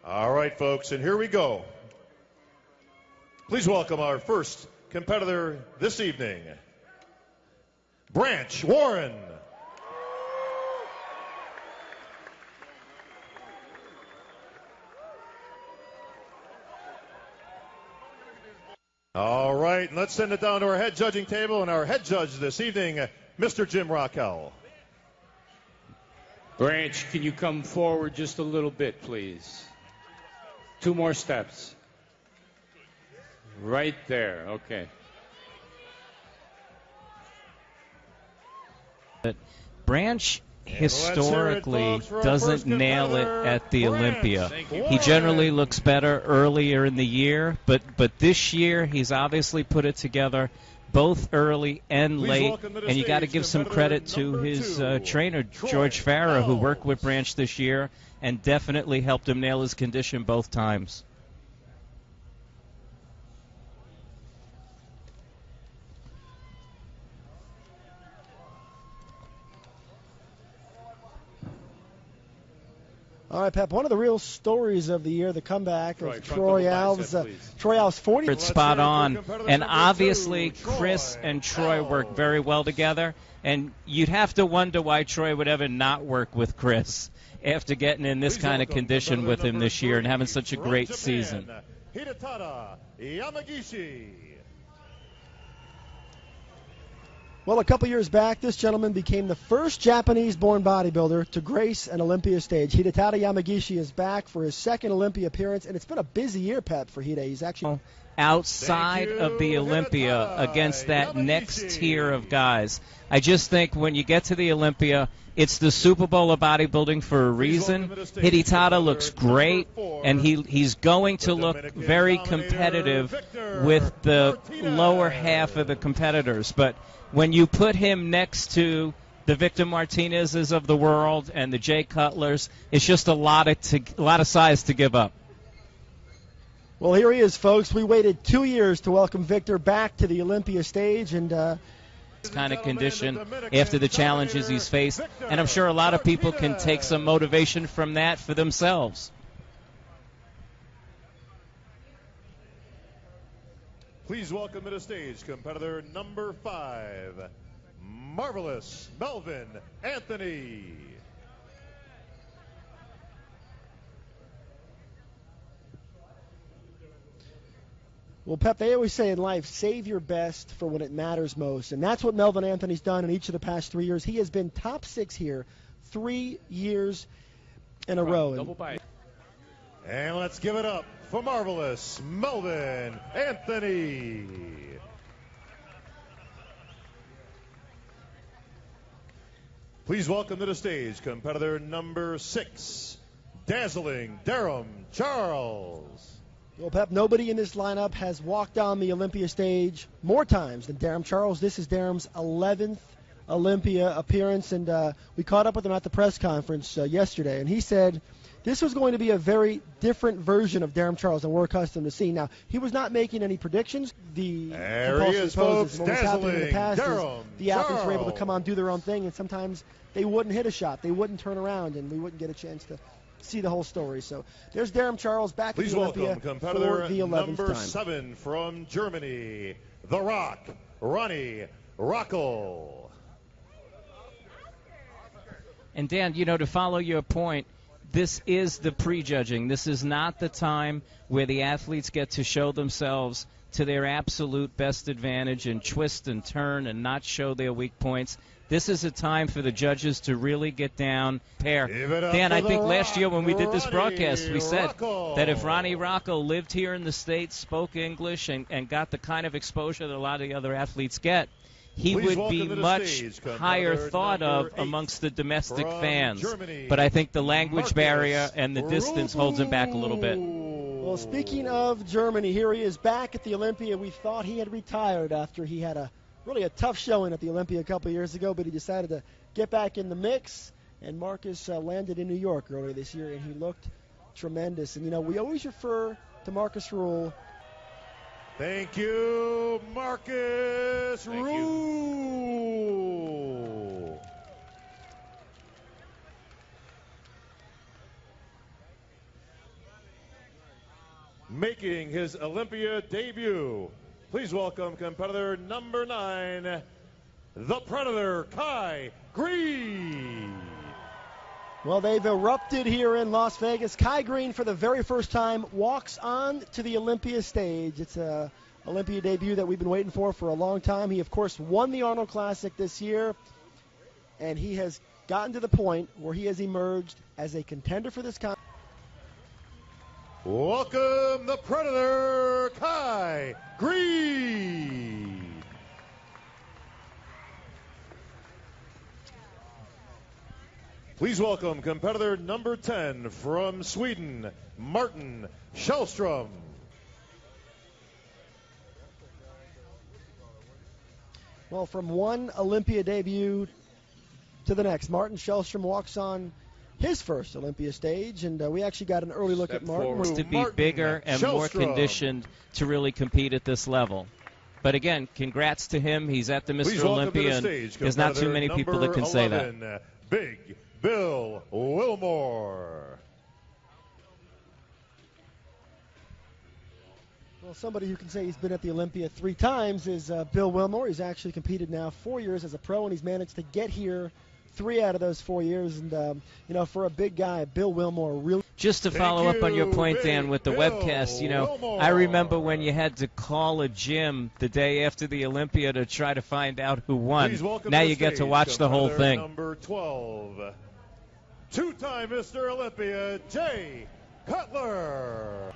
All right, folks, and here we go. Please welcome our first competitor this evening, Branch Warren. All right, and let's send it down to our head judging table, and our head judge this evening, Mr. Jim Rockwell. Branch, can you come forward just a little bit, please? 2 more steps. Right there, okay. Branch historically doesn't nail it at the Olympia. He generally looks better earlier in the year, but this year he's obviously put it together both early and late, and you got to give some credit to his trainer, George Farah, who worked with Branch this year and definitely helped him nail his condition both times. All right, Pep, one of the real stories of the year, the comeback of Troy Alves. Troy Alves 40. Spot on. And obviously Chris and Troy work very well together. And you'd have to wonder why Troy would ever not work with Chris after getting in this kind of condition with him this year and having such a great season. Well, a couple years back, this gentleman became the first Japanese-born bodybuilder to grace an Olympia stage. Hidetada Yamagishi is back for his second Olympia appearance, and it's been a busy year, Pep, for Hide. He's actually outside of the Olympia against that next tier of guys. I just think when you get to the Olympia, it's the Super Bowl of bodybuilding for a reason. Hidetada looks great, and he's going to look very competitive with the lower half of the competitors. But when you put him next to the Victor Martinez's of the world and the Jay Cutlers, it's just a lot of size to give up. Well, here he is, folks. We waited 2 years to welcome Victor back to the Olympia stage, and this kind of condition after the challenges he's faced, and I'm sure a lot of people can take some motivation from that for themselves. Please welcome to the stage competitor number 5, Marvelous Melvin Anthony. Well, Pep, they always say in life, save your best for when it matters most. And that's what Melvin Anthony's done in each of the past 3 years. He has been top 6 here 3 years in a row. Double bite. And let's give it up for Marvelous Melvin Anthony. Please welcome to the stage competitor number 6, Dazzling Durham Charles. Well, Pep, nobody in this lineup has walked on the Olympia stage more times than Durham Charles. This is Durham's 11th Olympia appearance, and we caught up with him at the press conference yesterday, and he said this was going to be a very different version of Durham Charles than we're accustomed to seeing. Now, he was not making any predictions. There he is, folks, Dazzling in the past Durham the athletes Charles were able to come on, do their own thing, and sometimes they wouldn't hit a shot. They wouldn't turn around, and we wouldn't get a chance to see the whole story. So there's Durham Charles back at the Olympia for the 11th number time. 7 from Germany, The Rock, Ronnie Rockel. And Dan, to follow your point, this is the prejudging. This is not the time where the athletes get to show themselves to their absolute best advantage and twist and turn and not show their weak points. This is a time for the judges to really get down. Dan, I think last year when we did this broadcast, we said that if Ronnie Rockel lived here in the States, spoke English, and got the kind of exposure that a lot of the other athletes get, he would be much higher thought of amongst the domestic fans. But I think the language barrier and the distance holds him back a little bit. Well, speaking of Germany, here he is back at the Olympia. We thought he had retired after he had really a tough showing at the Olympia a couple years ago, but he decided to get back in the mix, and Marcus landed in New York earlier this year, and he looked tremendous. And, we always refer to Marcus Rule. Thank you, Marcus Rule. making his Olympia debut. Please welcome competitor number 9, the Predator, Kai Green. Well, they've erupted here in Las Vegas. Kai Green, for the very first time, walks on to the Olympia stage. It's a Olympia debut that we've been waiting for a long time. He, of course, won the Arnold Classic this year, and he has gotten to the point where he has emerged as a contender for this contest. Welcome the Predator, Kai Green. Please welcome competitor number 10 from Sweden, Martin Källström. Well, from one Olympia debut to the next, Martin Källström walks on his first Olympia stage, and we actually got an early look at Martin. To be bigger and more conditioned to really compete at this level. But again, congrats to him. He's at the Mr. Olympia, and there's not too many people that can say that. Big Bill Wilmore. Well, somebody who can say he's been at the Olympia 3 times is Bill Wilmore. He's actually competed now 4 years as a pro, and he's managed to get here 3 out of those 4 years. And, for a big guy, Bill Wilmore really... Just to follow up on your point, Dan, with the webcast, I remember when you had to call a gym the day after the Olympia to try to find out who won. Now you get to watch the whole thing. Number 12, two-time Mr. Olympia, Jay Cutler.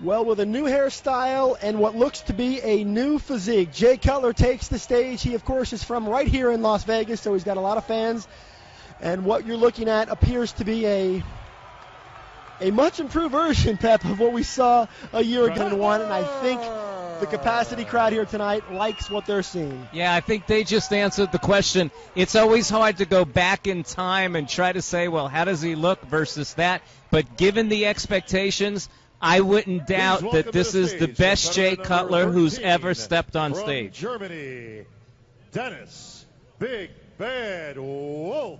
Well, with a new hairstyle and what looks to be a new physique, Jay Cutler takes the stage. He, of course, is from right here in Las Vegas, so he's got a lot of fans. And what you're looking at appears to be a much improved version, Pep, of what we saw a year ago in one. And I think the capacity crowd here tonight likes what they're seeing. Yeah, I think they just answered the question. It's always hard to go back in time and try to say, well, how does he look versus that? But given the expectations, I wouldn't doubt that this is the best Jay Cutler who's ever stepped on stage. Germany, Dennis Big Bad Wolf.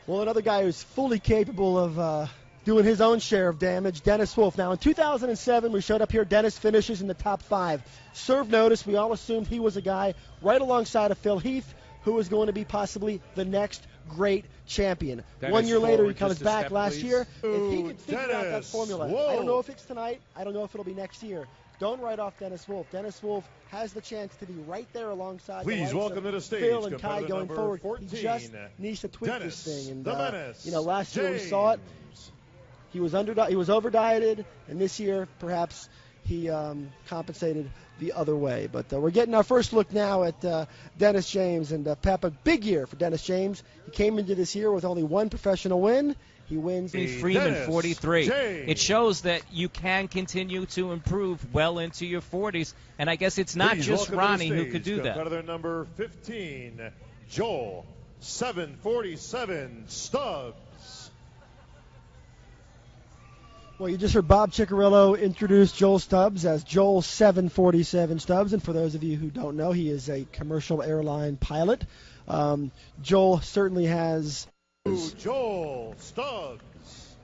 Well, another guy who's fully capable of doing his own share of damage, Dennis Wolf. Now, in 2007, we showed up here. Dennis finishes in the top 5. Serve notice, we all assumed he was a guy right alongside of Phil Heath, who was going to be possibly the next great champion. Dennis, 1 year later, he comes back step, last please. year. If he could figure out that formula, Wolf. I don't know if it's tonight. I don't know if it'll be next year. Don't write off Dennis Wolf. Dennis Wolf has the chance to be right there alongside Please the likes welcome of to the stage Phil and Kai going number forward. 14, he just needs to tweak Dennis this thing. And the Menace, last year we saw it. He was over dieted, and this year perhaps he compensated the other way. But we're getting our first look now at Dennis James, and Pep, a big year for Dennis James. He came into this year with only 1 professional win. He wins. Freeman, Dennis 43. James. It shows that you can continue to improve well into your 40s, and I guess it's not Please just welcome Ronnie to the who could do that. Competitor number 15, Joel 747 Stubbs. Well, you just heard Bob Ciccarello introduce Joel Stubbs as Joel 747 Stubbs, and for those of you who don't know, he is a commercial airline pilot. Joel certainly has... Joel Stubbs.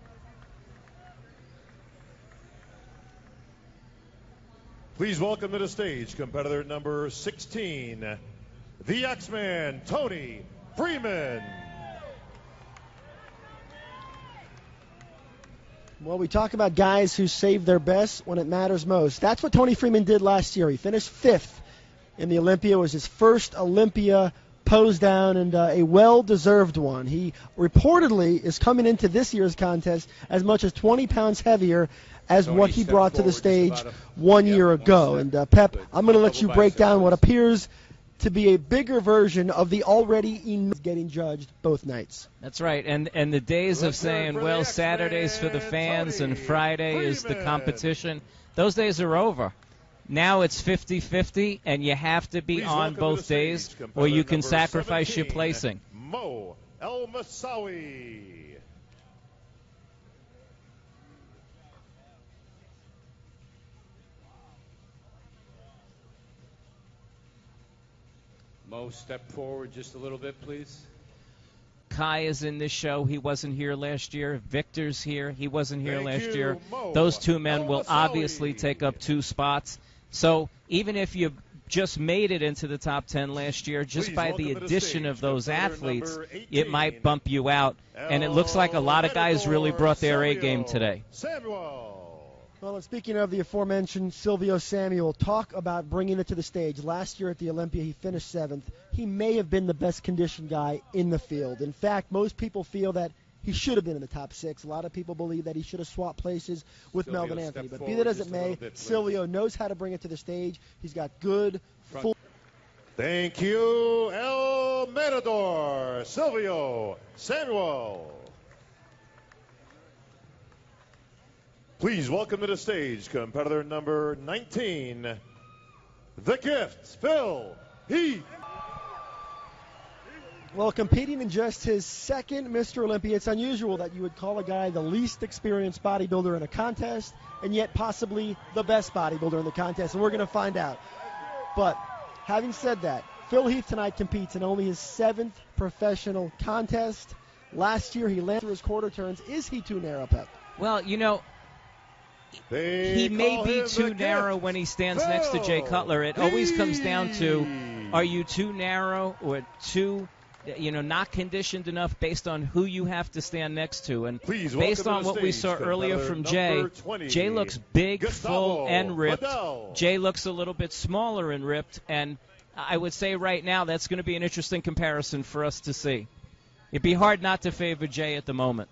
Please welcome to the stage competitor number 16, the X-Man, Tony Freeman. Well, we talk about guys who save their best when it matters most. That's what Tony Freeman did last year. He finished 5th in the Olympia. It was his first Olympia pose down, and a well-deserved one. He reportedly is coming into this year's contest as much as 20 pounds heavier as what he brought to the stage 1 year ago. And Pep, I'm going to let you break down what appears to be a bigger version of the already getting judged both nights. That's right, and the days of saying, well, Saturday's for the fans and Friday is the competition, those days are over. Now it's 50-50, and you have to be on both days, or you can sacrifice your placing. Mo El Masawi. Mo, step forward just a little bit, please. Kai is in this show. He wasn't here last year. Victor's here. He wasn't here Thank last you, year. Mo. Those two men will Al-Masawi. obviously take up 2 spots. So even if you just made it into the top 10 last year, just Please by the welcome to the addition stage of those competitor athletes, number 18, it might bump you out. And it looks like a lot of guys really brought their A game today. Samuel. Well, and speaking of the aforementioned Silvio Samuel, talk about bringing it to the stage. Last year at the Olympia, he finished 7th. He may have been the best conditioned guy in the field. In fact, most people feel that he should have been in the top 6. A lot of people believe that he should have swapped places with Silvio, Melvin Anthony. step But be that as forward it just a little may, bit, please. Silvio knows how to bring it to the stage. He's got good, full. Thank you, El Matador, Silvio Samuel. Please welcome to the stage competitor number 19, The Gift, Phil Heath. Well, competing in just his 2nd Mr. Olympia, it's unusual that you would call a guy the least experienced bodybuilder in a contest, and yet possibly the best bodybuilder in the contest, and we're going to find out. But having said that, Phil Heath tonight competes in only his 7th professional contest. Last year he landed his quarter turns. Is he too narrow, Pep? Well, you know, he may be too narrow when he stands next to Jay Cutler. It always comes down to, are you too narrow or too, not conditioned enough based on who you have to stand next to. And based on what we saw earlier from Jay, Jay looks big, full, and ripped. Jay looks a little bit smaller and ripped. And I would say right now that's going to be an interesting comparison for us to see. It'd be hard not to favor Jay at the moment.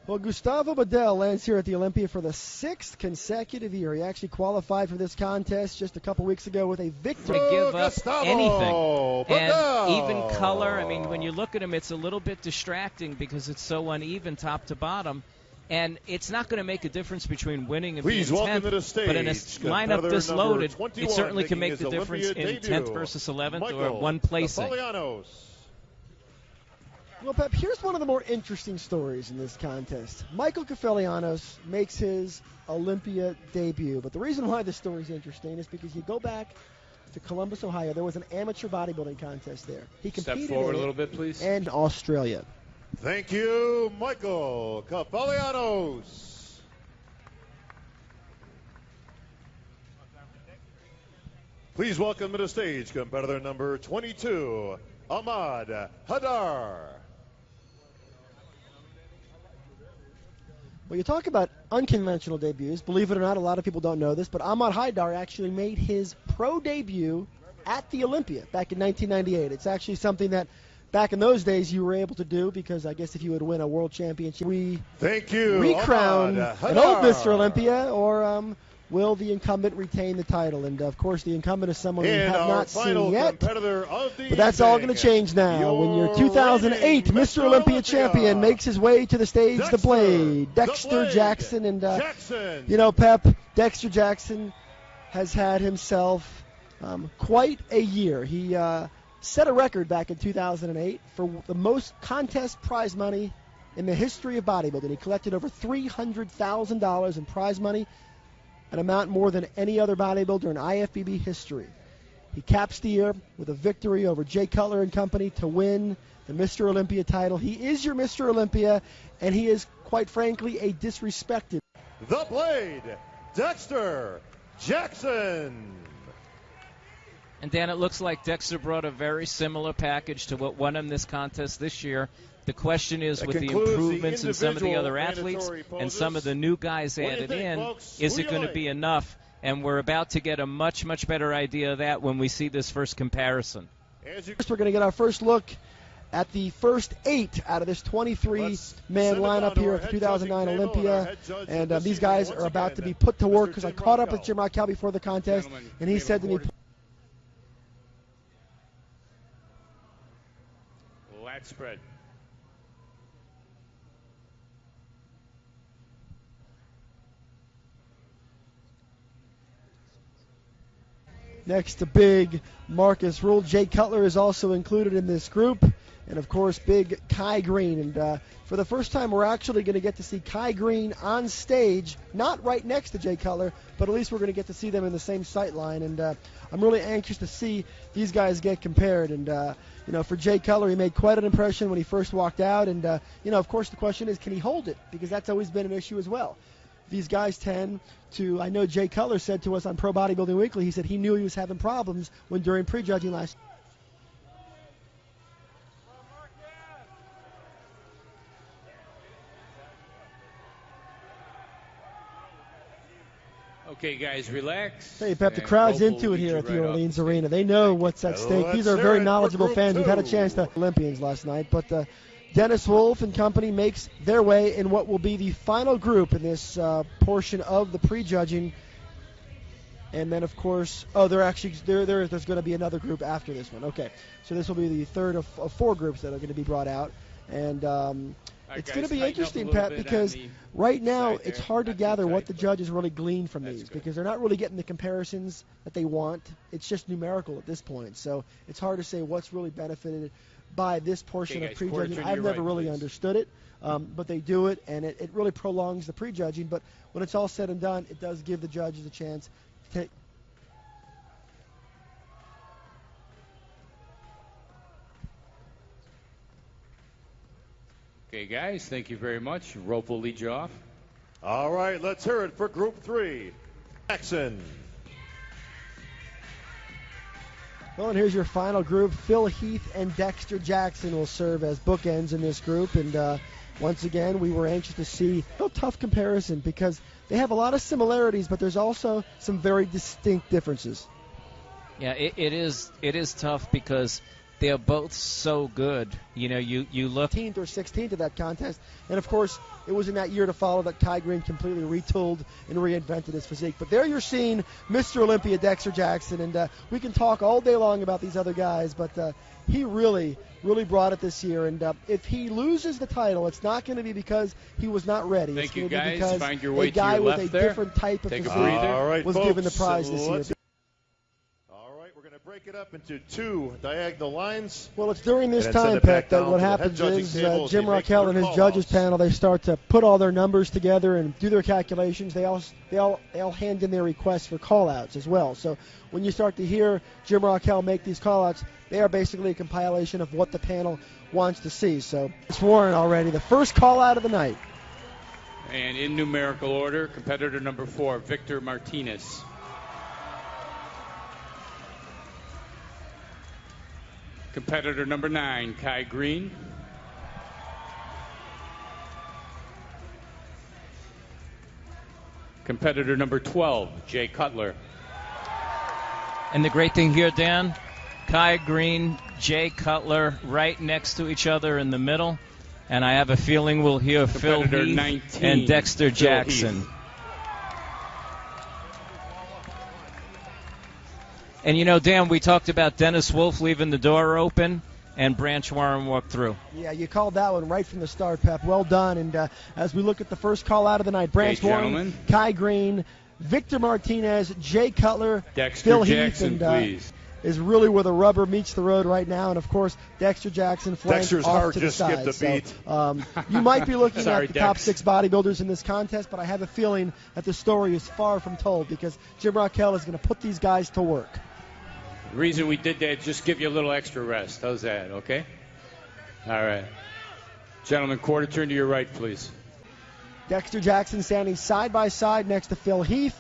Well, Gustavo Bedell lands here at the Olympia for the 6th consecutive year. He actually qualified for this contest just a couple weeks ago with a victory. To give up anything. Bedell. And even color, I mean, when you look at him, it's a little bit distracting because it's so uneven top to bottom. And it's not going to make a difference between winning and being 10th. But in a lineup this loaded, it certainly can make the difference in 10th versus 11th or one placing. Well, Pep, here's one of the more interesting stories in this contest. Michael Kefalianos makes his Olympia debut. But the reason why this story is interesting is because you go back to Columbus, Ohio. There was an amateur bodybuilding contest there. He competed Step forward in a little bit, please. And Australia. Thank you, Michael Kefalianos. Please welcome to the stage competitor number 22, Ahmad Hadar. Well, you talk about unconventional debuts. Believe it or not, a lot of people don't know this, but Ahmad Haidar actually made his pro debut at the Olympia back in 1998. It's actually something that back in those days you were able to do because I guess if you would win a world championship, Thank you, recrown Ahmad an old Mr. Olympia, or will the incumbent retain the title? And, of course, the incumbent is someone we have not seen yet. But that's all going to change now when your 2008 Mr. Olympia champion makes his way to the stage, the Blade, Dexter Jackson. And, Pep, Dexter Jackson has had himself quite a year. He set a record back in 2008 for the most contest prize money in the history of bodybuilding. He collected over $300,000 in prize money, an amount more than any other bodybuilder in IFBB history. He caps the year with a victory over Jay Cutler and company to win the Mr. Olympia title. He is your Mr. Olympia, and he is, quite frankly, a disrespected. The Blade, Dexter Jackson. And, Dan, it looks like Dexter brought a very similar package to what won him this contest this year. The question is, That with the concludes improvements the in some of the other individual athletes mandatory and some of the new guys What do you added think, in, folks? is Who it you going to like? be enough? And we're about to get a much, much better idea of that when we see this first comparison. First, we're going to get our first look at the first 8 out of this 23-man lineup here at the 2009 Olympia. And these guys are about to be put to work because I caught up with Jim Raquel before the contest, and he said to me, Lat spread. next to big Marcus Rule. Jay Cutler is also included in this group. and of course, big Kai Green. And for the first time, we're actually going to get to see Kai Green on stage, not right next to Jay Cutler, but at least we're going to get to see them in the same sight line. And I'm really anxious to see these guys get compared. And for Jay Cutler, he made quite an impression when he first walked out. And of course, the question is, can he hold it? Because that's always been an issue as well. These guys tend to, I know Jay Cutler said to us on Pro Bodybuilding Weekly, he said he knew he was having problems when during prejudging last. Okay, guys, relax. Hey, Pep, the crowd's into it here at the Orleans Arena. They know what's at stake. These are very knowledgeable fans. We've had a chance to Olympians last night, but Dennis Wolf and company makes their way in what will be the final group in this portion of the prejudging. And then, of course, there's going to be another group after this one. Okay, so this will be the third of 4 groups that are going to be brought out. And it's going to be interesting, Pat, because right now it's hard to gather what the judges really glean from these because they're not really getting the comparisons that they want. It's just numerical at this point. So it's hard to say what's really benefited by this portion of prejudging. I've never really understood it, but they do it, and it really prolongs the prejudging. But when it's all said and done, it does give the judges a chance to take. Okay, guys, thank you very much. Rope will lead you off. All right, let's hear it for Group 3. Jackson. Well, and here's your final group. Phil Heath and Dexter Jackson will serve as bookends in this group. And once again, we were anxious to see a tough comparison because they have a lot of similarities, but there's also some very distinct differences. Yeah, it is tough because they're both so good. You look 15th or 16th of that contest, and of course it was in that year to follow that Kai Green completely retooled and reinvented his physique. But there you're seeing Mr. Olympia Dexter Jackson, and we can talk all day long about these other guys, but he really brought it this year. And if he loses the title, it's not going to be because he was not ready. Thank it's you, guys. Because Find your way a guy to your with left a there. different type of Take a physique breather. All right, was folks, given the prize this year. We're going to break it up into 2 diagonal lines. Well, it's during this And then send time, it back Pep, that down what to the head happens judging is table as Jim they make Raquel their and his call-outs. judges panel, they start to put all their numbers together and do their calculations. They all hand in their requests for call-outs as well. So when you start to hear Jim Raquel make these call-outs, they are basically a compilation of what the panel wants to see. So it's Warren already, the first call-out of the night. And in numerical order, competitor number 4, Victor Martinez. Competitor number 9, Kai Green. Competitor number 12, Jay Cutler. And the great thing here, Dan, Kai Green, Jay Cutler right next to each other in the middle. And I have a feeling we'll hear Phil Heath 19, and Dexter Phil Jackson. Heath. And Dan, we talked about Dennis Wolf leaving the door open and Branch Warren walked through. Yeah, you called that one right from the start, Pep. Well done. And as we look at the first call out of the night, Branch Warren, Kai Green, Victor Martinez, Jay Cutler, Dexter Phil Jackson, Heath, please. Is really where the rubber meets the road right now. And, of course, Dexter Jackson flanked Dexter's off heart to the just side. skipped a beat. So, you might be looking Sorry, at the top Dex. 6 bodybuilders in this contest, but I have a feeling that the story is far from told because Jim Raquel is going to put these guys to work. The reason we did that is just give you a little extra rest. How's that, okay? All right. Gentlemen, quarter turn to your right, please. Dexter Jackson standing side by side next to Phil Heath.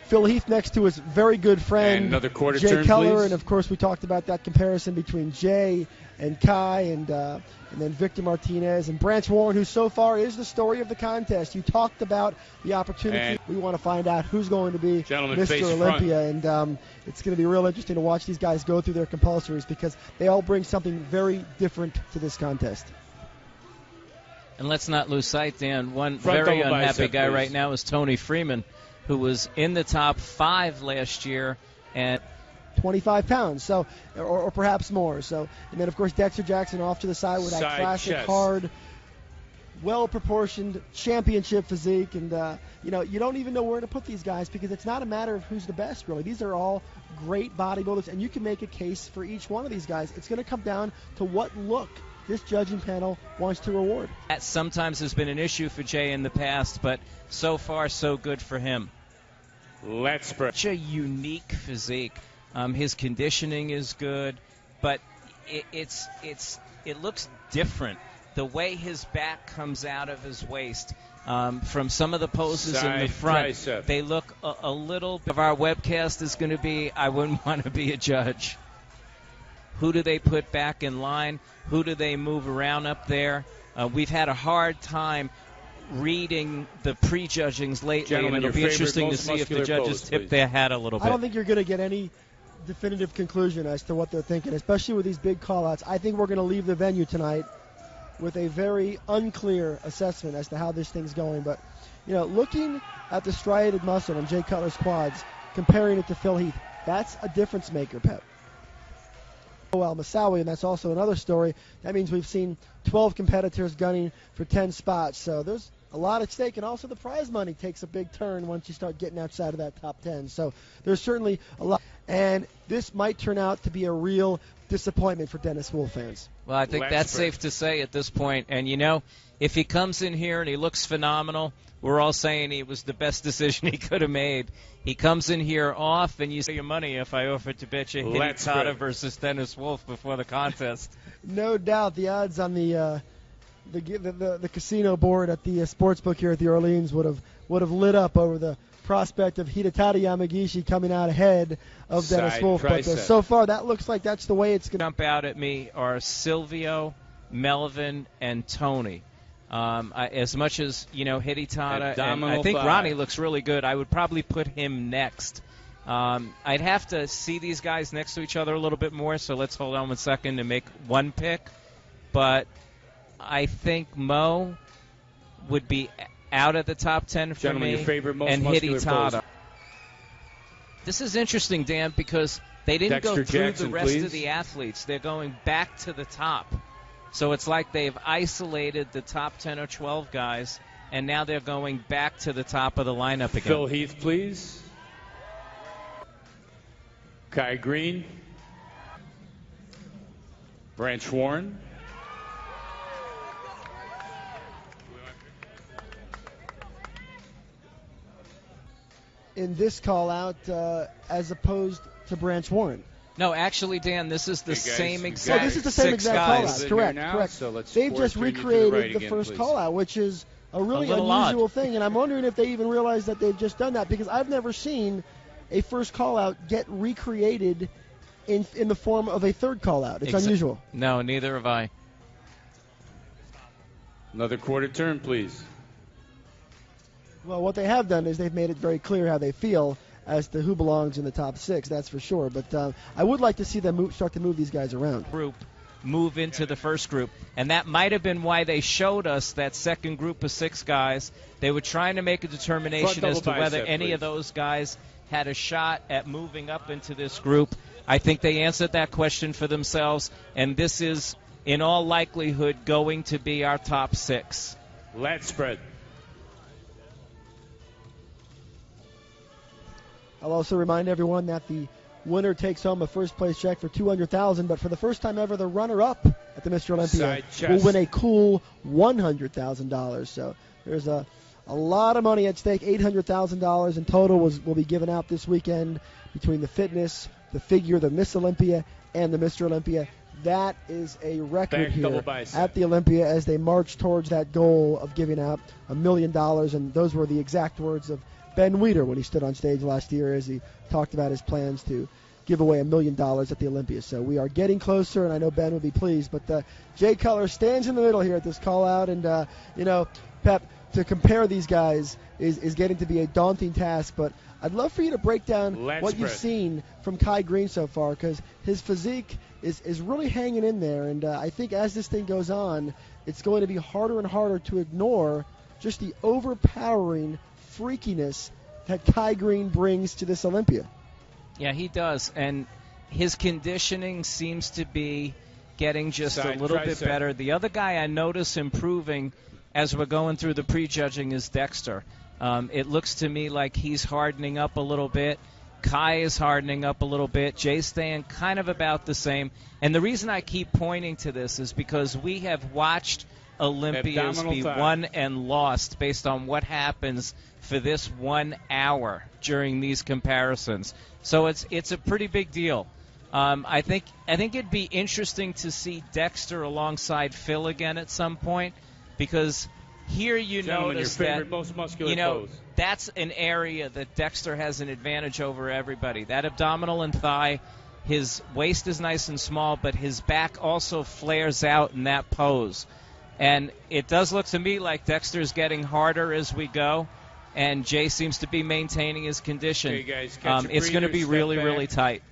Phil Heath next to his very good friend, And another quarter Jay turn, Cutler. please. And, of course, we talked about that comparison between Jay and Kai and then Victor Martinez and Branch Warren, who so far is the story of the contest. You talked about the opportunity. And we want to find out who's going to be Gentlemen, face Mr. front. Olympia. And it's going to be real interesting to watch these guys go through their compulsories because they all bring something very different to this contest. And let's not lose sight, Dan. One Front very double unhappy bicep, guy please. right now is Tony Freeman, who was in the top 5 last year and 25 pounds, so or perhaps more. So, and then of course Dexter Jackson off to the side with that Side classic, chest. hard, well-proportioned championship physique, and you don't even know where to put these guys because it's not a matter of who's the best. Really, these are all great bodybuilders, and you can make a case for each one of these guys. It's going to come down to what look this judging panel wants to reward. That sometimes has been an issue for Jay in the past, but so far so good for him. Let's spread. Such a unique physique. His conditioning is good, but it looks different. The way his back comes out of his waist, from some of the poses in the front, tricep. They look a little bit. Of our webcast is going to be, I wouldn't want to be a judge. Who do they put back in line? Who do they move around up there? We've had a hard time reading the prejudgings lately, Gentlemen, and it'll be your interesting to favorite, see if the most muscular judges pose, tip please. their hat a little bit. I don't think you're going to get any definitive conclusion as to what they're thinking, especially with these big call-outs. I think we're going to leave the venue tonight with a very unclear assessment as to how this thing's going. But, looking at the striated muscle on Jay Cutler's quads, comparing it to Phil Heath, that's a difference maker, Pep. Al-Masawi, and that's also another story. That means we've seen 12 competitors gunning for 10 spots. So there's a lot at stake, and also the prize money takes a big turn once you start getting outside of that top 10. So there's certainly a lot. And this might turn out to be a real disappointment for Dennis Wolf fans. Well, I think that's safe to say at this point. And, if he comes in here and he looks phenomenal, we're all saying he was the best decision he could have made. He comes in here off, and you say your money if I offered to bet you Hidetaka versus Dennis Wolf before the contest. No doubt the odds on the casino board at the sports book here at the Orleans would have lit up over the prospect of Hidetaka Yamagishi coming out ahead of Dennis Wolf. But so far, that looks like that's the way it's going to jump out at me are Silvio, Melvin, and Tony. As much as, Hidetaka, and I think Ronnie looks really good, I would probably put him next. I'd have to see these guys next to each other a little bit more, so let's hold on 1 second to make one pick. But I think Mo would be out of the top 10 for me, your favorite, most and muscular Hidetaka. pose. This is interesting, Dan, because they didn't go through Jackson, the rest please. of the athletes. They're going back to the top. So it's like they've isolated the top 10 or 12 guys, and now they're going back to the top of the lineup again. Phil Heath, please. Kai Green. Branch Warren. in this call-out as opposed to Branch Warren. No, actually, Dan, this is the same exact. So this is the same exact call-out. Correct. So let's They've just recreated the first please. call-out, which is a really little unusual odd. thing, and I'm wondering if they even realize that they've just done that, because I've never seen a first call-out get recreated in the form of a third call-out. It's unusual. No, neither have I. Another quarter turn, please. Well, what they have done is they've made it very clear how they feel as to who belongs in the top six, that's for sure. But I would like to see them start to move these guys around. Group move into the first group, and that might have been why they showed us that second group of six guys. They were trying to make a determination as to whether any of those guys had a shot at moving up into this group. I think they answered that question for themselves, and this is, in all likelihood, going to be our top six. Let's spread. I'll also remind everyone that the winner takes home a first-place check for $200,000, but for the first time ever, the runner-up at the Mr. Olympia will win a cool $100,000. So there's a lot of money at stake. $800,000 in total will be given out this weekend between the fitness, the figure, the Miss Olympia, and the Mr. Olympia. That is a record here at the Olympia as they march towards that goal of giving out $1 million, and those were the exact words of Ben Weider when he stood on stage last year as he talked about his plans to give away $1 million at the Olympia. So we are getting closer, and I know Ben will be pleased. But Jay Cutler stands in the middle here at this call-out, and, Pep, to compare these guys is getting to be a daunting task, but I'd love for you to break down what you've seen from Kai Green so far, because his physique is really hanging in there, and I think as this thing goes on, it's going to be harder and harder to ignore just the overpowering freakiness that Kai Green brings to this Olympia. Yeah, he does, and his conditioning seems to be getting just a little bit better. The other guy I notice improving as we're going through the prejudging is Dexter. It looks to me like he's hardening up a little bit, Kai is hardening up a little bit. Jay's staying kind of about the same. And the reason I keep pointing to this is because we have watched Olympians be won and lost based on what happens for this 1 hour during these comparisons. So it's a pretty big deal. I think it'd be interesting to see Dexter alongside Phil again at some point, because here you notice that most muscular pose. That's an area that Dexter has an advantage over everybody. That abdominal and thigh, his waist is nice and small, but his back also flares out in that pose. And it does look to me like Dexter's getting harder as we go, and Jay seems to be maintaining his condition. Okay, guys, it's going to be really, really tight.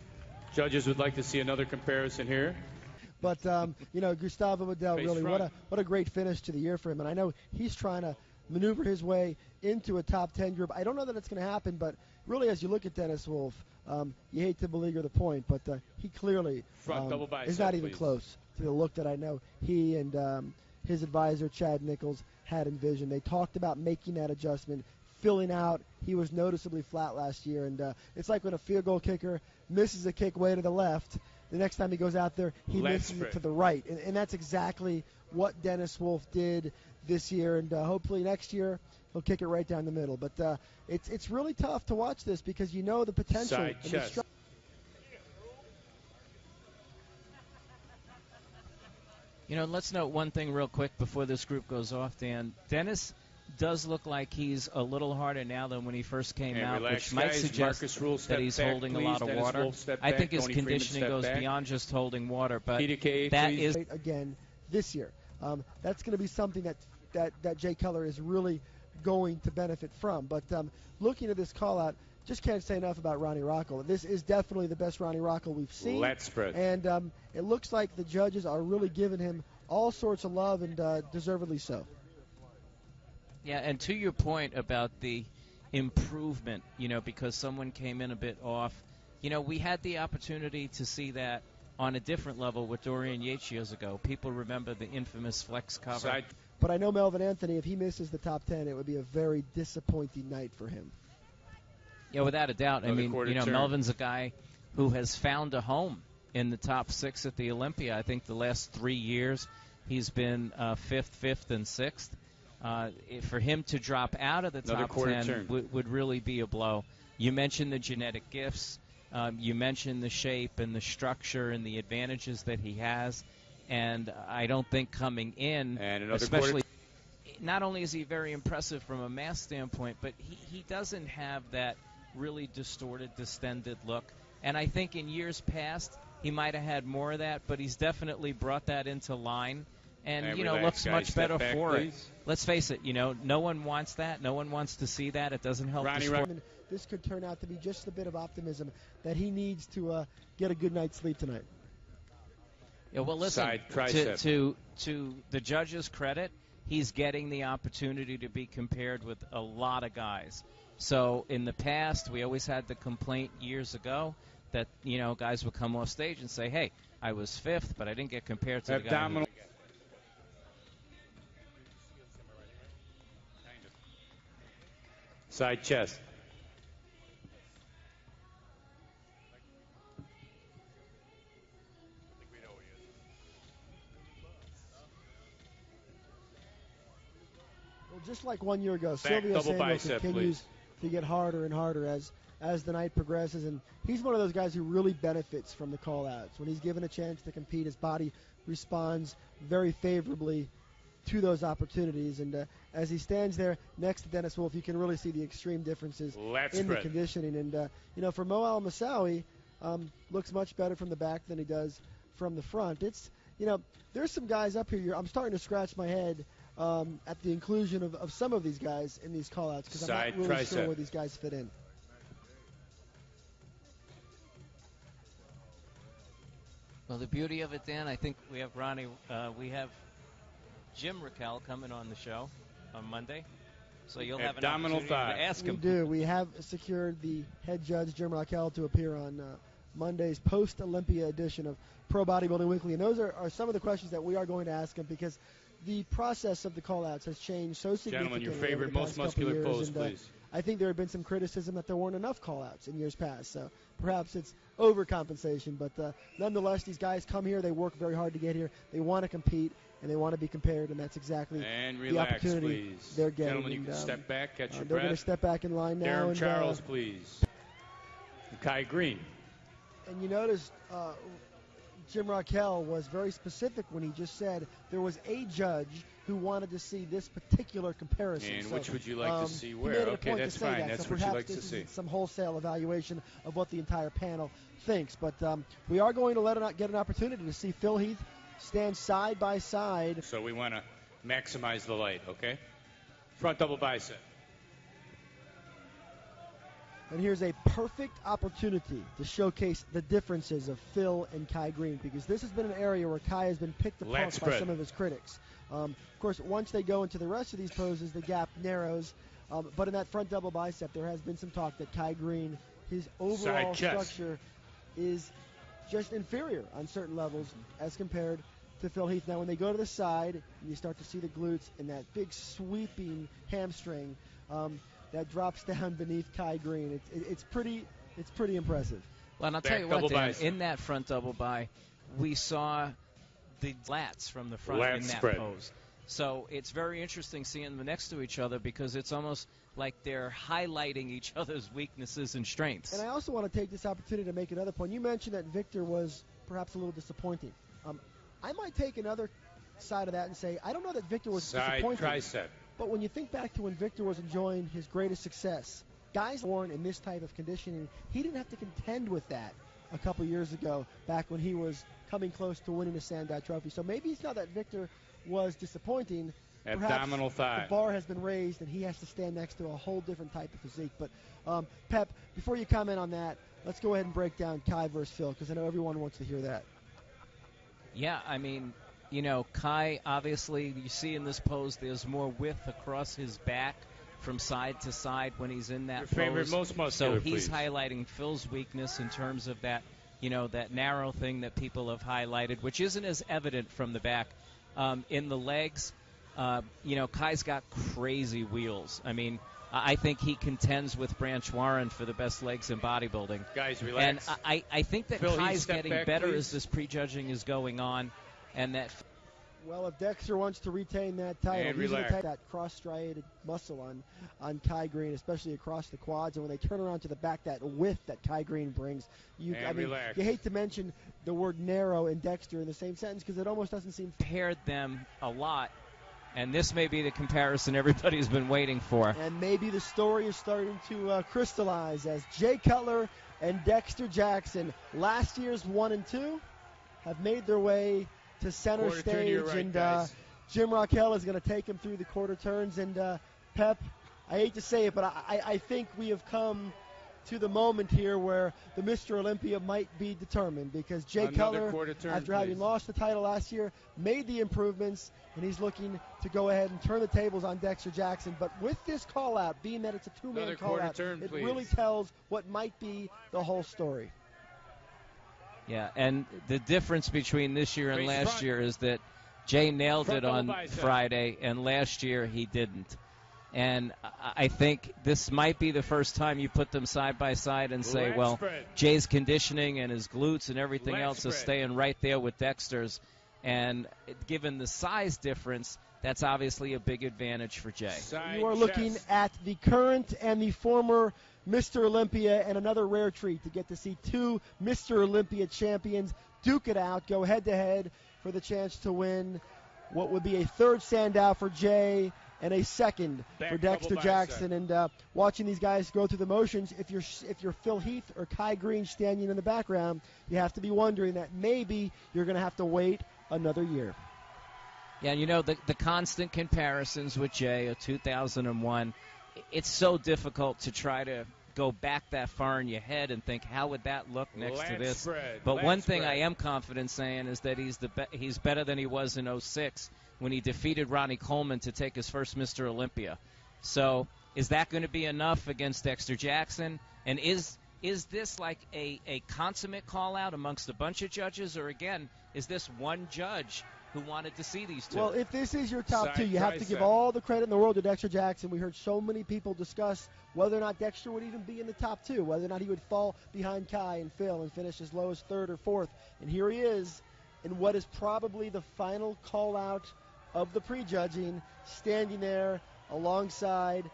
Judges would like to see another comparison here. But, Gustavo Modell, really, what a great finish to the year for him. And I know he's trying to maneuver his way into a top 10 group. I don't know that it's going to happen, but really as you look at Dennis Wolf, you hate to beleaguer the point, but he clearly is not even close to the look that I know he and his advisor, Chad Nichols, had envisioned. They talked about making that adjustment, filling out. He was noticeably flat last year, and it's like when a field goal kicker misses a kick way to the left. The next time he goes out there, he misses it to the right. And that's exactly what Dennis Wolf did this year. And hopefully next year he'll kick it right down the middle. But it's really tough to watch this because you know the potential. Side chest. Let's note one thing real quick before this group goes off, Dan. Dennis does look like he's a little harder now than when he first came out, which might suggest that he's holding a lot of water. I think his conditioning goes beyond just holding water, but that is again this year. That's going to be something that Jay Cutler is really going to benefit from. But looking at this call-out, just can't say enough about Ronnie Rockel. This is definitely the best Ronnie Rockel we've seen. And it looks like the judges are really giving him all sorts of love, and deservedly so. Yeah, and to your point about the improvement, because someone came in a bit off, we had the opportunity to see that on a different level with Dorian Yates years ago. People remember the infamous flex cover. But I know Melvin Anthony, if he misses the top 10, it would be a very disappointing night for him. Yeah, without a doubt. Melvin's a guy who has found a home in the top 6 at the Olympia. I think the last 3 years he's been 5th, and 6th. For him to drop out of the top 10 would really be a blow. You mentioned the genetic gifts. You mentioned the shape and the structure and the advantages that he has. And I don't think coming in, especially, not only is he very impressive from a mass standpoint, but he doesn't have that really distorted, distended look. And I think in years past he might have had more of that, but he's definitely brought that into line. And looks much better for it. Let's face it, no one wants that. No one wants to see that. It doesn't help the sport. This could turn out to be just a bit of optimism that he needs to get a good night's sleep tonight. Yeah, well, listen, to the judges' credit, he's getting the opportunity to be compared with a lot of guys. So in the past, we always had the complaint years ago that, guys would come off stage and say, hey, I was 5th, but I didn't get compared to the guy. Side chest. Well, just like 1 year ago, Silvio Samuel continues to get harder and harder as the night progresses, and he's one of those guys who really benefits from the call-outs. When he's given a chance to compete, his body responds very favorably to those opportunities, and as he stands there next to Dennis Wolf, you can really see the extreme differences in the conditioning. And for Mo Al-Masawi, looks much better from the back than he does from the front. It's there's some guys up here. I'm starting to scratch my head at the inclusion of some of these guys in these call-outs because I'm not really sure where these guys fit in. Well, the beauty of it, Dan, I think we have Ronnie. We have Jim Raquel coming on the show on Monday, so you'll have an opportunity to ask him. We do. We have secured the head judge, Jim Raquel, to appear on Monday's post-Olympia edition of Pro Bodybuilding Weekly, and those are some of the questions that we are going to ask him because the process of the call-outs has changed so significantly. Gentlemen, your favorite, most muscular pose, please. I think there had been some criticism that there weren't enough call-outs in years past. So perhaps it's overcompensation. But nonetheless, these guys come here. They work very hard to get here. They want to compete, and they want to be compared, and that's exactly the opportunity please. they're getting. Gentlemen, you can step back, catch your they're breath. going to step back in line now. Darren Charles, please. Kai Green. And you notice Jim Raquel was very specific when he just said there was a judge who wanted to see this particular comparison. And so, which would you like to see where? He made it a Okay, point that's to say fine. that. That's so what you perhaps like to this see. is some wholesale evaluation of what the entire panel thinks. But we are going to get an opportunity to see Phil Heath stand side by side. So we want to maximize the light, okay? Front double bicep. And here's a perfect opportunity to showcase the differences of Phil and Kai Green, because this has been an area where Kai has been picked apart by some of his critics. Of course, once they go into the rest of these poses, the gap narrows. But in that front double bicep, there has been some talk that Kai Green, his overall structure is just inferior on certain levels as compared to Phil Heath. Now, when they go to the side, you start to see the glutes and that big sweeping hamstring that drops down beneath Kai Green. It's pretty impressive. Well, and I'll tell you what, Dan, in that front double by, we saw the lats from the front in that pose. So it's very interesting seeing them next to each other, because it's almost like they're highlighting each other's weaknesses and strengths. And I also want to take this opportunity to make another point. You mentioned that Victor was perhaps a little disappointing. I might take another side of that and say I don't know that Victor was disappointing. Tricep. But when you think back to when Victor was enjoying his greatest success, guys born in this type of conditioning, he didn't have to contend with that a couple years ago, back when he was coming close to winning the Sandai Trophy. So maybe it's not that Victor was disappointing. Abdominal thigh. The bar has been raised, and he has to stand next to a whole different type of physique. But, Pep, before you comment on that, let's go ahead and break down Kai versus Phil, because I know everyone wants to hear that. Yeah, I mean, you know, Kai, obviously, you see in this pose, there's more width across his back from side to side when he's in that Your favorite, pose. most muscular, so he's please. highlighting Phil's weakness in terms of that, you know, that narrow thing that people have highlighted, which isn't as evident from the back. In the legs, you know, Kai's got crazy wheels. I mean, I think he contends with Branch Warren for the best legs in bodybuilding. Guys, relax. And I think that Phil, Kai's getting better please. as this prejudging is going on, and that. Well, if Dexter wants to retain that title, he's going to take that cross-striated muscle on Kai Green, especially across the quads. And when they turn around to the back, that width that Kai Green brings, you hate to mention the word narrow and Dexter in the same sentence, because it almost doesn't seem. Paired them a lot, and this may be the comparison everybody's been waiting for. And maybe the story is starting to crystallize as Jay Cutler and Dexter Jackson, last year's 1 and 2, have made their way to center stage, right, and Jim Raquel is going to take him through the quarter turns. And Pep, I hate to say it, but I think we have come to the moment here where the Mr. Olympia might be determined, because Jay Cutler, after having lost the title last year, made the improvements, and he's looking to go ahead and turn the tables on Dexter Jackson. But with this call-out, being that it's a two-man call-out, it really tells what might be the whole story. Yeah, and the difference between this year and last year is that Jay nailed it on Friday, and last year he didn't. And I think this might be the first time you put them side by side and say, well, Jay's conditioning and his glutes and everything else is staying right there with Dexter's. And given the size difference, that's obviously a big advantage for Jay. You are looking at the current and the former Mr. Olympia, and another rare treat to get to see two Mr. Olympia champions duke it out, go head-to-head for the chance to win what would be a third standout for Jay and a second for Dexter Jackson. And watching these guys go through the motions, if you're Phil Heath or Kai Green standing in the background, you have to be wondering that maybe you're going to have to wait another year. Yeah, you know, the constant comparisons with Jay of 2001, it's so difficult to try to go back that far in your head and think, how would that look next to this? But one thing I am confident saying is that he's better than he was in 06 when he defeated Ronnie Coleman to take his first Mr. Olympia. So is that going to be enough against Dexter Jackson? And is this like a consummate call-out amongst a bunch of judges? Or, again, is this one judge who wanted to see these two. Well, if this is your top Side two, you have to tricep. give all the credit in the world to Dexter Jackson. We heard so many people discuss whether or not Dexter would even be in the top two, whether or not he would fall behind Kai and Phil and finish as low as third or fourth. And here he is in what is probably the final call-out of the prejudging, standing there alongside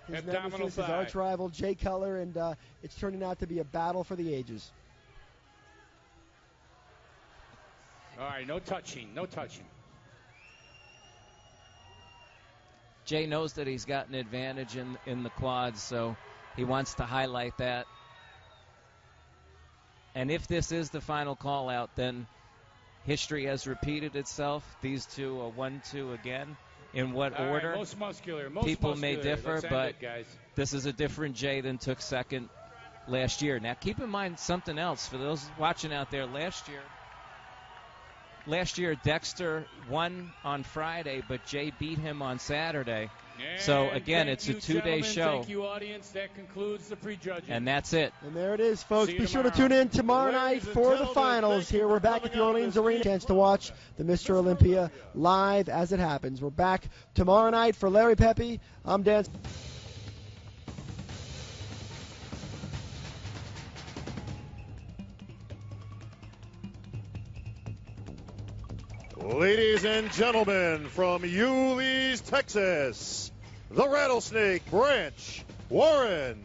his Abdominal nemesis, his thigh. arch rival, Jay Cutler, and it's turning out to be a battle for the ages. All right, no touching, no touching. Jay knows that he's got an advantage in the quads, so he wants to highlight that. And if this is the final call-out, then history has repeated itself. These two are 1-2 again. In what All order? right, most muscular. Most People muscular. may differ, Let's end but it, guys. this is a different Jay than took second last year. Now, keep in mind something else for those watching out there. Last year, Dexter won on Friday, but Jay beat him on Saturday. So, And again, thank it's a you, two-day gentlemen. show. Thank you, audience. That concludes the prejudging. And that's it. And there it is, folks. See you Be sure to tomorrow. tune in tomorrow night Ladies and for the gentlemen, finals. thank you Here for we're back at the coming out Orleans this Arena. evening. Chance to watch the Mr. Olympia live as it happens. We're back tomorrow night for Larry Pepe. I'm Dan. Ladies and gentlemen, from Yulee's, Texas, the Rattlesnake Branch Warren.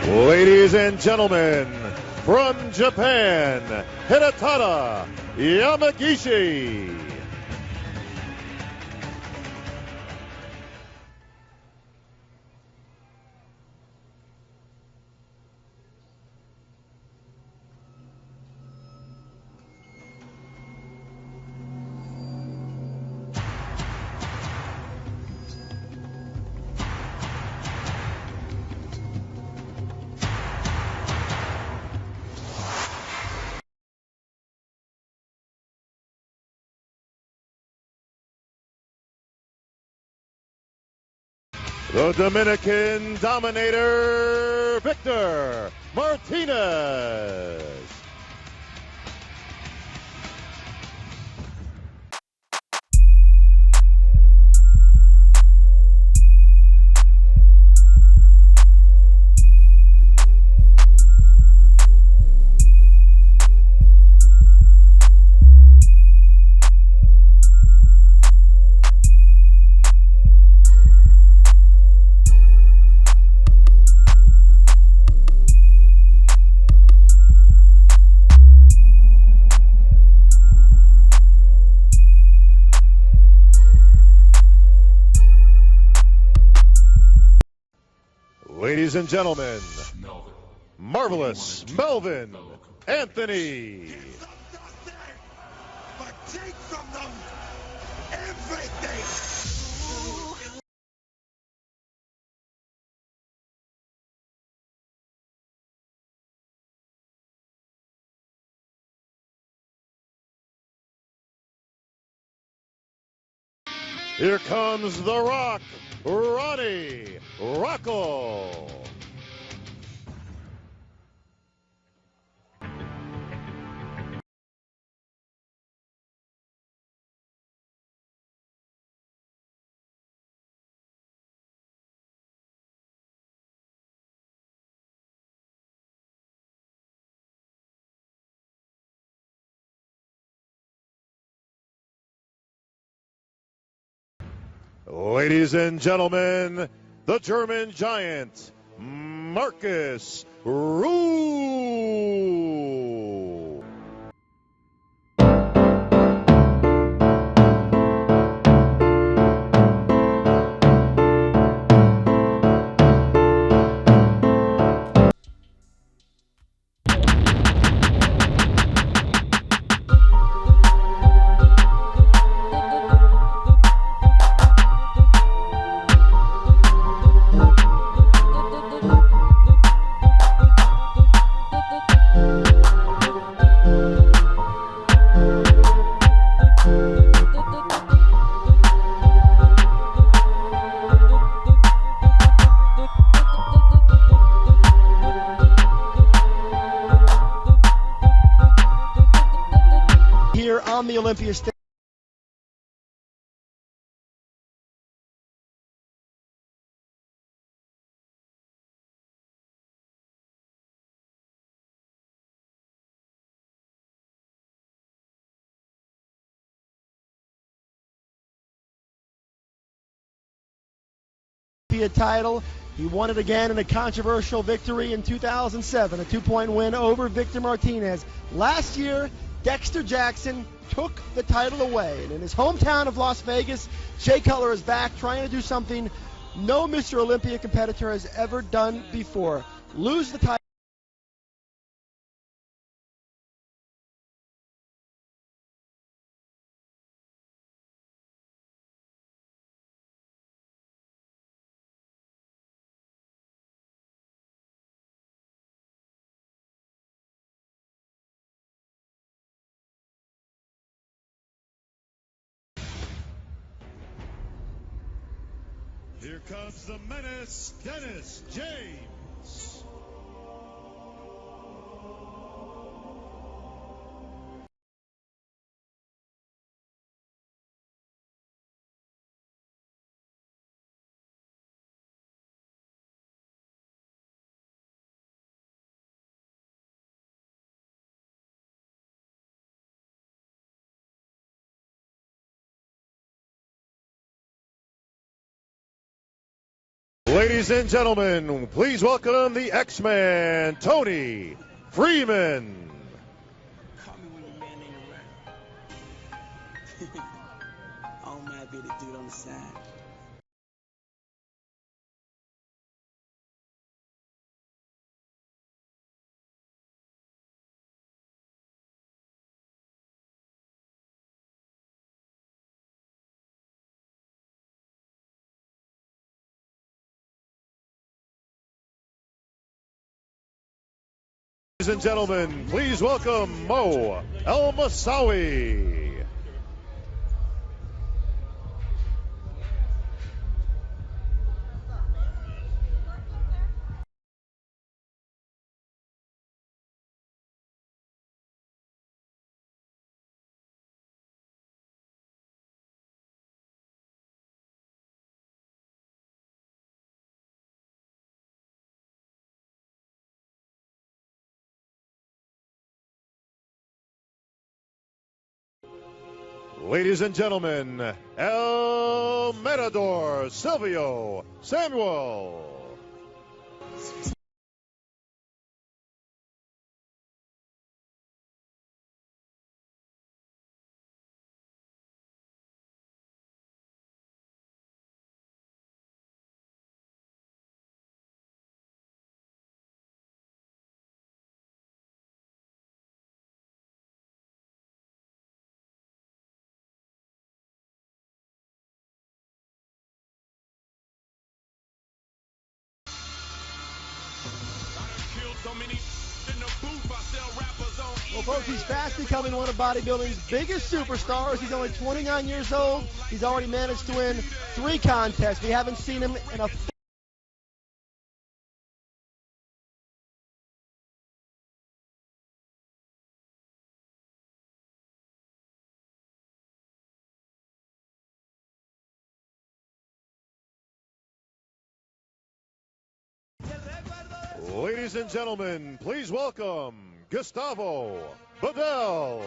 Ladies and gentlemen, from Japan, Hidetada Yamagishi. The Dominican Dominator, Victor Martinez. Ladies and gentlemen, Marvelous Melvin Anthony. But take from them everything. Here comes The Rock, Ronnie Rocco. Ladies and gentlemen, the German giant, Marcus Rue. Olympia stage. Title. He won it again in a controversial victory in 2007, a 2-point win over Victor Martinez. Last year, Dexter Jackson took the title away. And in his hometown of Las Vegas, Jay Cutler is back trying to do something no Mr. Olympia competitor has ever done before. Lose the title. Here comes the menace, Dennis James. Ladies and gentlemen, please welcome the X-Man, Tony Freeman. Call me when your man ain't around. Oh, man, be the dude on the side. Ladies and gentlemen, please welcome Mo El Masawi. Ladies and gentlemen, El Matador Silvio Samuel. Well, folks, he's fast becoming one of bodybuilding's biggest superstars. He's only 29 years old. He's already managed to win 3 contests. We haven't seen him in a Ladies and gentlemen, please welcome Gustavo Bedell.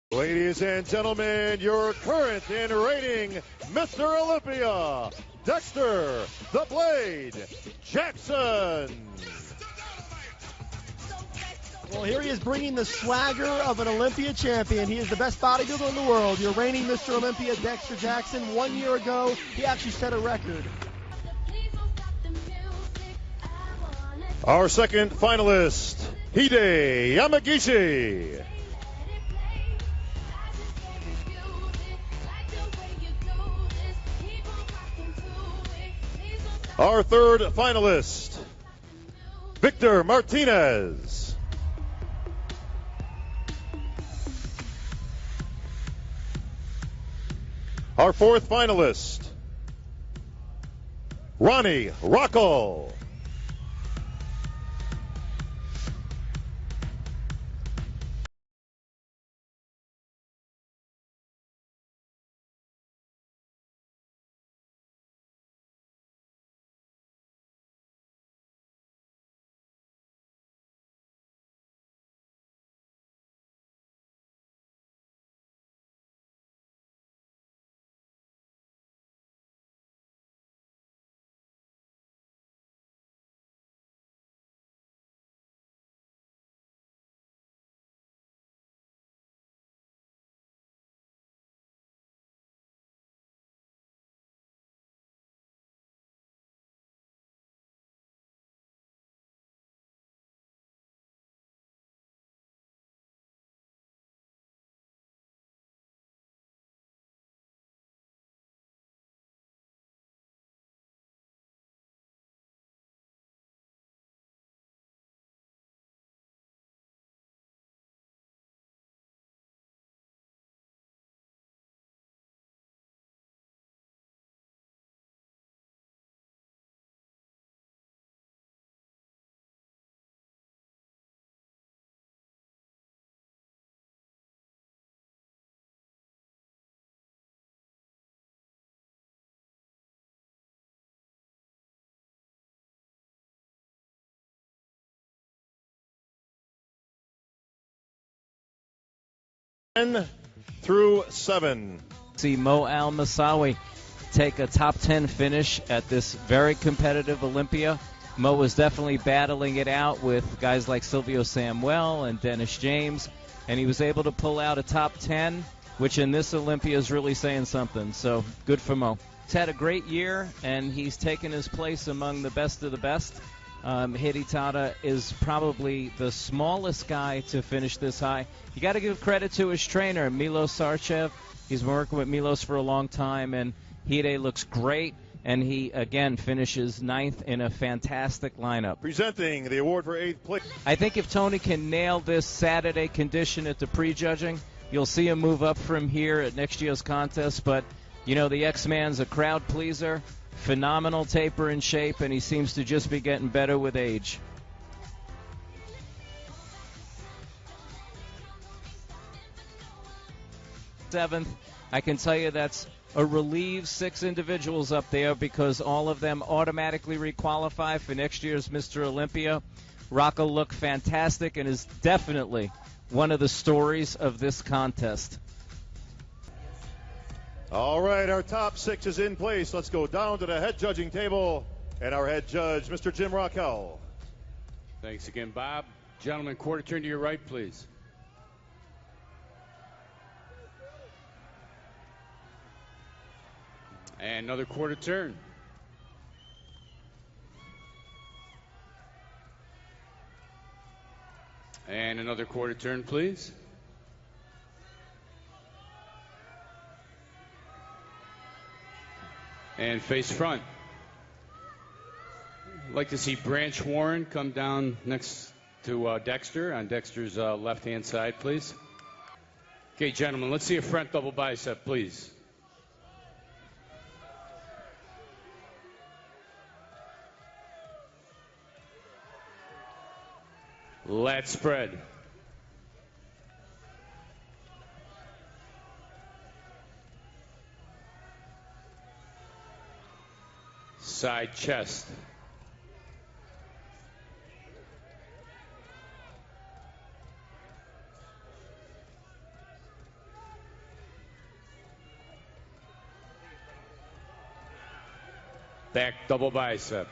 Ladies and gentlemen, your current in rating, Mr. Olympia, Dexter the Blade Jackson. Well, here he is bringing the swagger of an Olympia champion. He is the best bodybuilder in the world. Your reigning Mr. Olympia, Dexter Jackson. 1 year ago, he actually set a record. Our second finalist, Hide Yamagishi. Our third finalist, Victor Martinez. Our fourth finalist, Ronnie Rockel. Through 7. See Mo Al-Masawi take a top 10 finish at this very competitive Olympia. Mo was definitely battling it out with guys like Silvio Samuel and Dennis James, and he was able to pull out a top 10, which in this Olympia is really saying something. So good for Mo. He's had a great year, and he's taken his place among the best of the best. Hidetada is probably the smallest guy to finish this high. You got to give credit to his trainer, Milos Sarchev. He's been working with Milos for a long time, and Hide looks great, and he, again, finishes 9th in a fantastic lineup. Presenting the award for 8th place. I think if Tony can nail this Saturday condition at the prejudging, you'll see him move up from here at next year's contest. But, you know, the X-Man's a crowd pleaser. Phenomenal taper in shape, and he seems to just be getting better with age. Seventh, I can tell you that's a relieved 6 individuals up there because all of them automatically requalify for next year's Mr. Olympia. Rocco looked fantastic and is definitely one of the stories of this contest. All right, our top 6 is in place. Let's go down to the head judging table. And our head judge, Mr. Jim Rockel. Thanks again, Bob. Gentlemen, quarter turn to your right, please. And another quarter turn. And another quarter turn, please. And face front. I'd like to see Branch Warren come down next to Dexter on Dexter's left-hand side, please. Okay, gentlemen, let's see a front double bicep, please. Lat spread. Side chest. Back double bicep.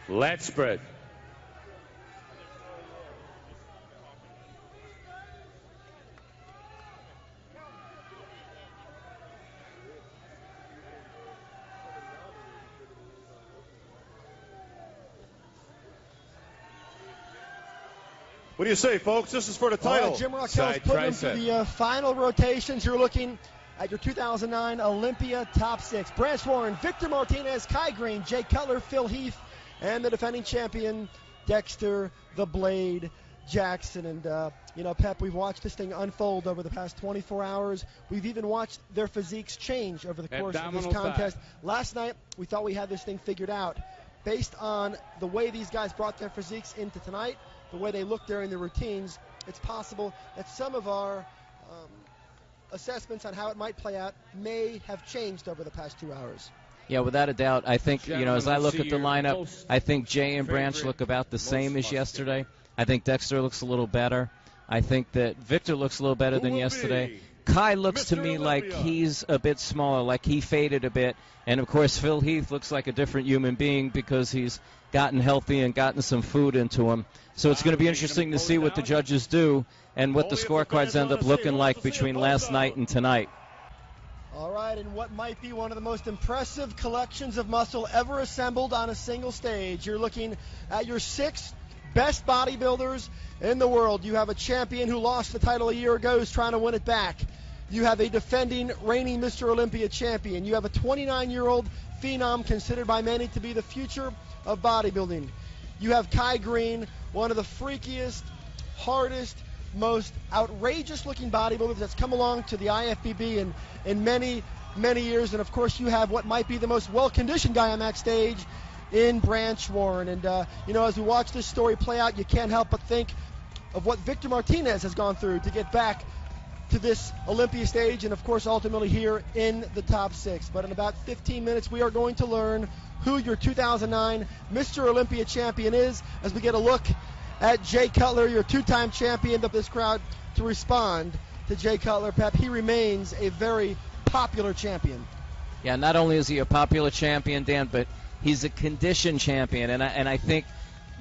Lat spread. What do you say, folks? This is for the title. Jim Rockell's Side putting them through tricep. the final rotations. You're looking at your 2009 Olympia top 6. Branch Warren, Victor Martinez, Kai Green, Jay Cutler, Phil Heath, and the defending champion, Dexter the Blade Jackson. And, Pep, we've watched this thing unfold over the past 24 hours. We've even watched their physiques change over the course of this contest. Last night, we thought we had this thing figured out. Based on the way these guys brought their physiques into tonight, the way they look during the routines, it's possible that some of our assessments on how it might play out may have changed over the past 2 hours. Yeah, without a doubt. I think, as I look at the lineup, most I think Jay and Branch look about the same as yesterday. I think Dexter looks a little better. I think that Victor looks a little better than yesterday. Kai looks to me like he's a bit smaller, like he faded a bit. And, of course, Phil Heath looks like a different human being because he's gotten healthy and gotten some food into him. So it's going to be interesting to see what the judges do and what the scorecards end up looking like between last night and tonight. All right, and what might be one of the most impressive collections of muscle ever assembled on a single stage. You're looking at your 6 best bodybuilders in the world. You have a champion who lost the title a year ago who's trying to win it back. You have a defending, reigning Mr. Olympia champion. You have a 29-year-old phenom considered by many to be the future of bodybuilding. You have Kai Green, one of the freakiest, hardest, most outrageous-looking bodybuilders that's come along to the IFBB in many, many years. And, of course, you have what might be the most well-conditioned guy on that stage in Branch Warren. And, as we watch this story play out, you can't help but think of what Victor Martinez has gone through to get back to this Olympia stage and, of course, ultimately here in the top 6. But in about 15 minutes, we are going to learn who your 2009 Mr. Olympia champion is as we get a look at Jay Cutler, your 2-time champion of this crowd, to respond to Jay Cutler. Pep, he remains a very popular champion. Yeah, not only is he a popular champion, Dan, but he's a condition champion. And I think,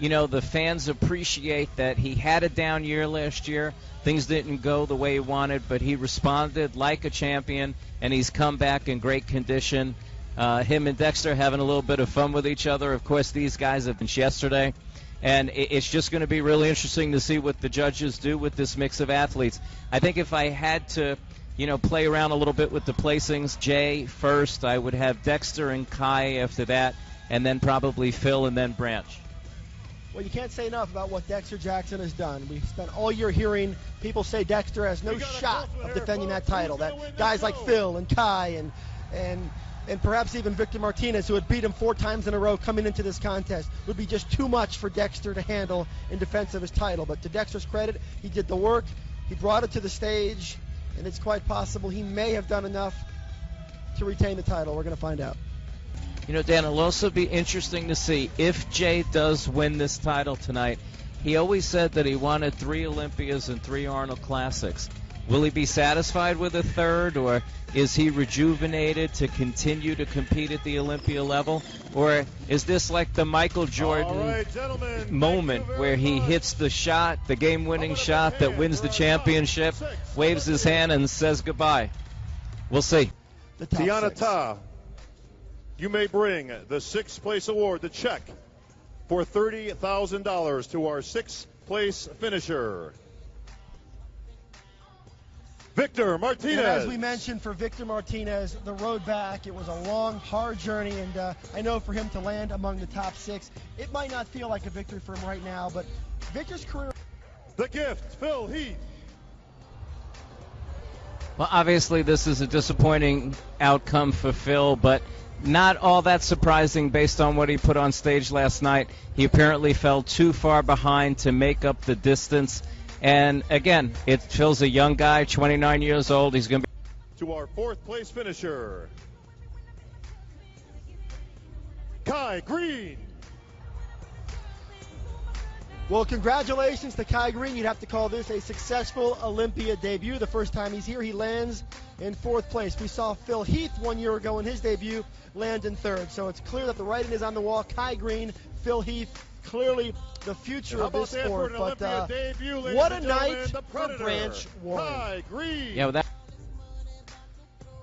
the fans appreciate that he had a down year last year. Things didn't go the way he wanted, but he responded like a champion, and he's come back in great condition. Him and Dexter having a little bit of fun with each other. Of course, these guys have been yesterday. And it's just going to be really interesting to see what the judges do with this mix of athletes. I think if I had to, play around a little bit with the placings, Jay first, I would have Dexter and Kai after that, and then probably Phil and then Branch. Well, you can't say enough about what Dexter Jackson has done. We've spent all year hearing people say Dexter has no shot of defending that title, that guys like Phil and Kai and perhaps even Victor Martinez, who had beat him 4 times in a row coming into this contest, would be just too much for Dexter to handle in defense of his title. But to Dexter's credit, he did the work, he brought it to the stage, and it's quite possible he may have done enough to retain the title. We're going to find out. Dan, it'll also be interesting to see if Jay does win this title tonight. He always said that he wanted 3 Olympias and 3 Arnold Classics. Will he be satisfied with a 3rd, or is he rejuvenated to continue to compete at the Olympia level? Or is this like the Michael Jordan moment where he hits the shot, the game-winning shot that wins the championship, waves his hand and says goodbye? We'll see. Tiana Ta, you may bring the 6th place award, the check, for $30,000 to our 6th place finisher, Victor Martinez. And as we mentioned, for Victor Martinez, the road back, it was a long, hard journey, and I know for him to land among the top 6, it might not feel like a victory for him right now, but Victor's career... The gift, Phil Heath. Well, obviously this is a disappointing outcome for Phil, but not all that surprising based on what he put on stage last night. He apparently fell too far behind to make up the distance. And, again, Phil's a young guy, 29 years old. He's going to be... To our 4th place finisher, Kai Green. Well, congratulations to Kai Green. You'd have to call this a successful Olympia debut. The first time he's here, he lands in 4th place. We saw Phil Heath 1 year ago in his debut land in 3rd. So it's clear that the writing is on the wall. Kai Green, Phil Heath, clearly the future of this sport. But what a night for Branch Warren. Kai Green. Yeah, that.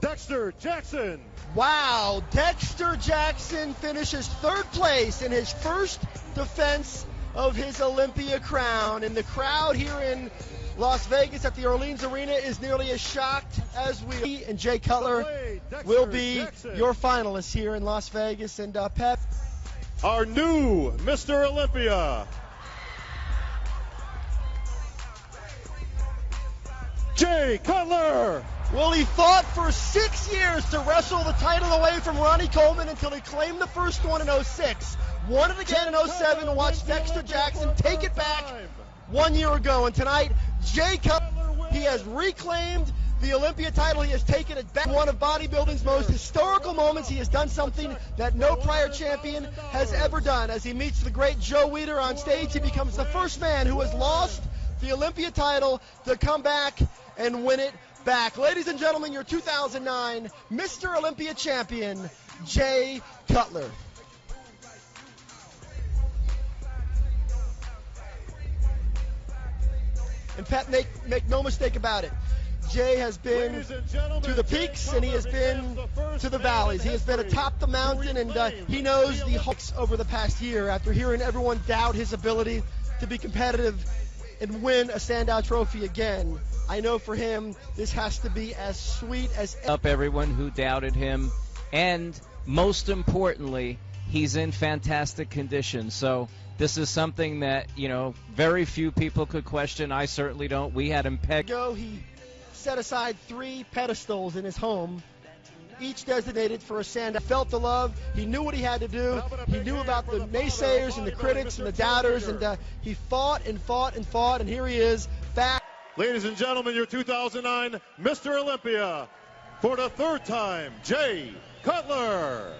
Dexter Jackson. Wow, Dexter Jackson finishes 3rd place in his first defense of his Olympia crown. And the crowd here in Las Vegas at the Orleans Arena is nearly as shocked as we. And Jay Cutler will be your finalists here in Las Vegas. And Pep, our new Mr. Olympia, Jay Cutler. Well, he fought for 6 years to wrestle the title away from Ronnie Coleman until he claimed the first one in 06. Won it again in 07 and watched Dexter Jackson take it back 1 year ago. And tonight, Jay Cutler, he has reclaimed the Olympia title. He has taken it back. One of bodybuilding's most historical moments. He has done something that no prior champion has ever done. As he meets the great Joe Weider on stage, he becomes the first man who has lost the Olympia title to come back and win it back. Ladies and gentlemen, your 2009 Mr. Olympia champion, Jay Cutler. And Pat, make no mistake about it, Jay has been to the peaks and he has been to the valleys. He has been atop the mountain, and he knows the hooks over the past year after hearing everyone doubt his ability to be competitive and win a standout trophy again. I know for him, this has to be as sweet as up everyone who doubted him, and most importantly, he's in fantastic condition. So this is something that, you know, very few people could question. I certainly don't. We had him pegged. He set aside 3 pedestals in his home, each designated for a standout. Felt the love. He knew what he had to do. He knew about the naysayers and the critics and the doubters, and he fought and fought and fought, and here he is back. Ladies and gentlemen, your 2009 Mr. Olympia, for the 3rd time, Jay Cutler.